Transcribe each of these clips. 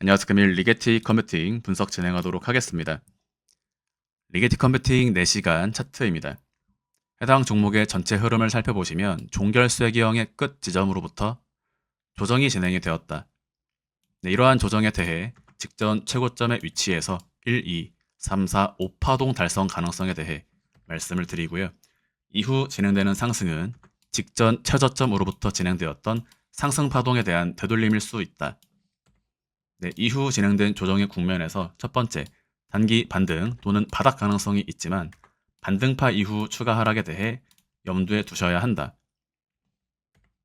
안녕하세요. 금일 리게티 컨버팅 분석 진행하도록 하겠습니다. 리게티 컨버팅 4시간 차트입니다. 해당 종목의 전체 흐름을 살펴보시면 종결쇠기형의 끝 지점으로부터 조정이 진행이 되었다. 이러한 조정에 대해 직전 최고점의 위치에서 1, 2, 3, 4, 5파동 달성 가능성에 대해 말씀을 드리고요. 이후 진행되는 상승은 직전 최저점으로부터 진행되었던 상승파동에 대한 되돌림일 수 있다. 이후 진행된 조정의 국면에서 첫 번째, 단기 반등 또는 바닥 가능성이 있지만 반등파 이후 추가 하락에 대해 염두에 두셔야 한다.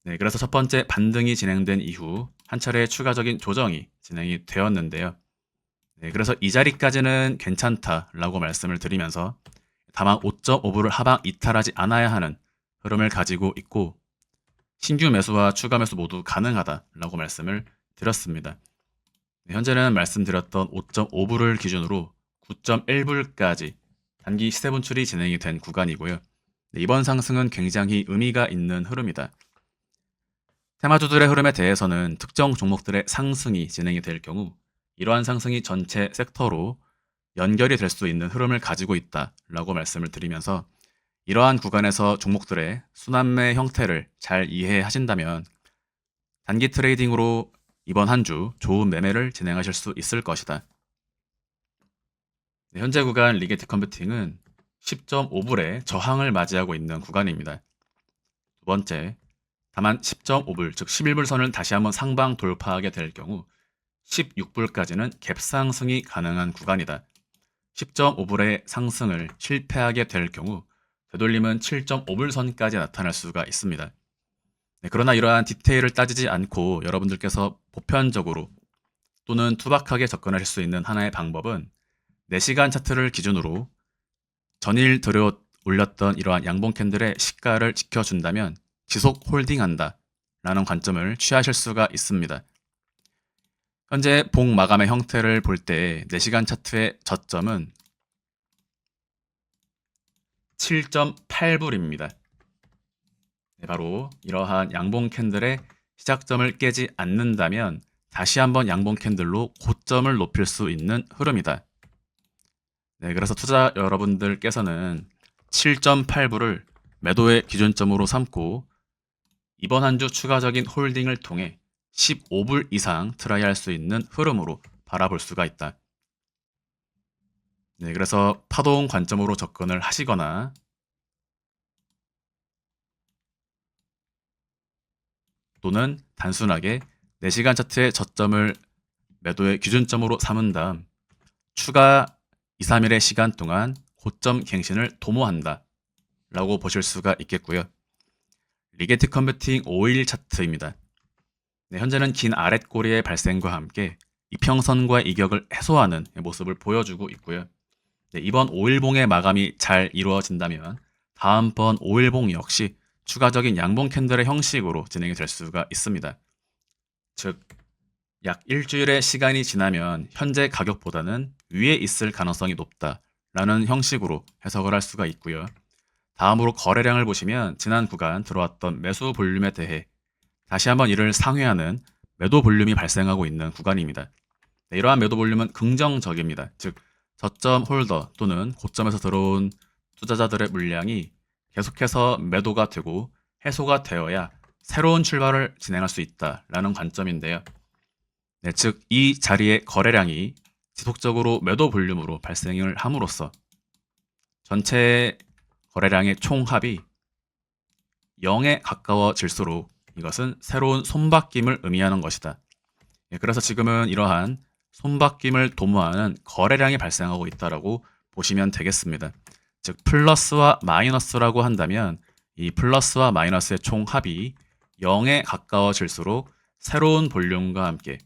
그래서 첫 번째 반등이 진행된 이후 한 차례 추가적인 조정이 진행이 되었는데요. 그래서 이 자리까지는 괜찮다라고 말씀을 드리면서 다만 5.5불을 하방 이탈하지 않아야 하는 흐름을 가지고 있고 신규 매수와 추가 매수 모두 가능하다라고 말씀을 드렸습니다. 현재는 말씀드렸던 5.5불을 기준으로 9.1불까지 단기 시세 분출이 진행이 된 구간이고요. 이번 상승은 굉장히 의미가 있는 흐름이다. 테마주들의 흐름에 대해서는 특정 종목들의 상승이 진행이 될 경우 이러한 상승이 전체 섹터로 연결이 될 수 있는 흐름을 가지고 있다라고 말씀을 드리면서 이러한 구간에서 종목들의 순환매 형태를 잘 이해하신다면 단기 트레이딩으로 이번 한 주 좋은 매매를 진행하실 수 있을 것이다. 현재 구간 리게티 컨버팅은 10.5불의 저항을 맞이하고 있는 구간입니다. 두 번째, 다만 10.5불, 즉 11불 선을 다시 한번 상방 돌파하게 될 경우 16불까지는 갭상승이 가능한 구간이다. 10.5불의 상승을 실패하게 될 경우 되돌림은 7.5불 선까지 나타날 수가 있습니다. 그러나 이러한 디테일을 따지지 않고 여러분들께서 보편적으로 또는 투박하게 접근하실 수 있는 하나의 방법은 4시간 차트를 기준으로 전일 들여 올렸던 이러한 양봉 캔들의 시가를 지켜준다면 지속 홀딩한다 라는 관점을 취하실 수가 있습니다. 현재 봉 마감의 형태를 볼 때 4시간 차트의 저점은 7.8불입니다. 바로 이러한 양봉 캔들의 시작점을 깨지 않는다면 다시 한번 양봉 캔들로 고점을 높일 수 있는 흐름이다. 그래서 투자 여러분들께서는 7.8불을 매도의 기준점으로 삼고 이번 한 주 추가적인 홀딩을 통해 15불 이상 트라이할 수 있는 흐름으로 바라볼 수가 있다. 그래서 파동 관점으로 접근을 하시거나 또는 단순하게 4시간 차트의 저점을 매도의 기준점으로 삼은 다음 추가 2, 3일의 시간 동안 고점 갱신을 도모한다 라고 보실 수가 있겠고요. 리게티 컨버팅 5일 차트입니다. 현재는 긴 아랫꼬리의 발생과 함께 이평선과의 이격을 해소하는 모습을 보여주고 있고요. 이번 5일봉의 마감이 잘 이루어진다면 다음번 5일봉 역시 추가적인 양봉 캔들의 형식으로 진행이 될 수가 있습니다. 즉, 약 일주일의 시간이 지나면 현재 가격보다는 위에 있을 가능성이 높다라는 형식으로 해석을 할 수가 있고요. 다음으로 거래량을 보시면 지난 구간 들어왔던 매수 볼륨에 대해 다시 한번 이를 상회하는 매도 볼륨이 발생하고 있는 구간입니다. 이러한 매도 볼륨은 긍정적입니다. 즉, 저점 홀더 또는 고점에서 들어온 투자자들의 물량이 계속해서 매도가 되고 해소가 되어야 새로운 출발을 진행할 수 있다라는 관점인데요. 즉, 이 자리의 거래량이 지속적으로 매도 볼륨으로 발생을 함으로써 전체 거래량의 총합이 0에 가까워질수록 이것은 새로운 손바뀜을 의미하는 것이다. 그래서 지금은 이러한 손바뀜을 도모하는 거래량이 발생하고 있다고 보시면 되겠습니다. 즉 플러스와 마이너스라고 한다면 이 플러스와 마이너스의 총합이 0에 가까워질수록 새로운 볼륨과 함께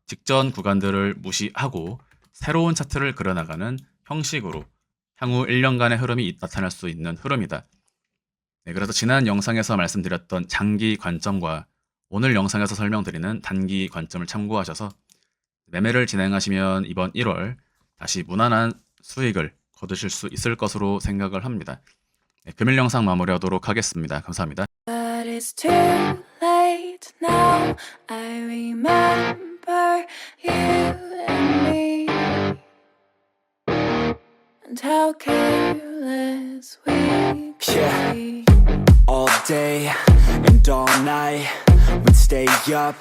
직전 구간들을 무시하고 새로운 차트를 그려나가는 형식으로 향후 1년간의 흐름이 나타날 수 있는 흐름이다. 그래서 지난 영상에서 말씀드렸던 장기 관점과 오늘 영상에서 설명드리는 단기 관점을 참고하셔서 매매를 진행하시면 이번 1월 다시 무난한 수익을 거두실 수 있을 것으로 생각을 합니다. 금일 영상 마무리하도록 하겠습니다. 감사합니다. But it's too late now. I remember you and how careless we Yeah. be. All day and all night, we'd stay up,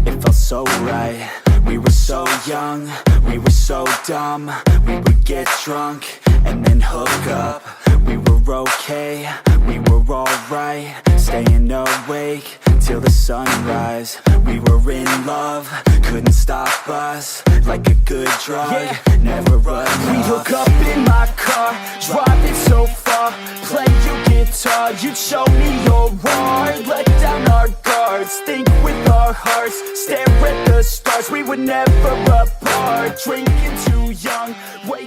it felt so right. We were so young, we were so dumb. We would get drunk and then hook up. We were okay, we were alright, staying awake till the sunrise. We were in love, couldn't stop us, like a good drug, never enough. We hook up in my car, driving so far, play your guitar, you'd show me your art. Let down our guards, think with our hearts, stare at the stars. We were never apart, drinking too young, way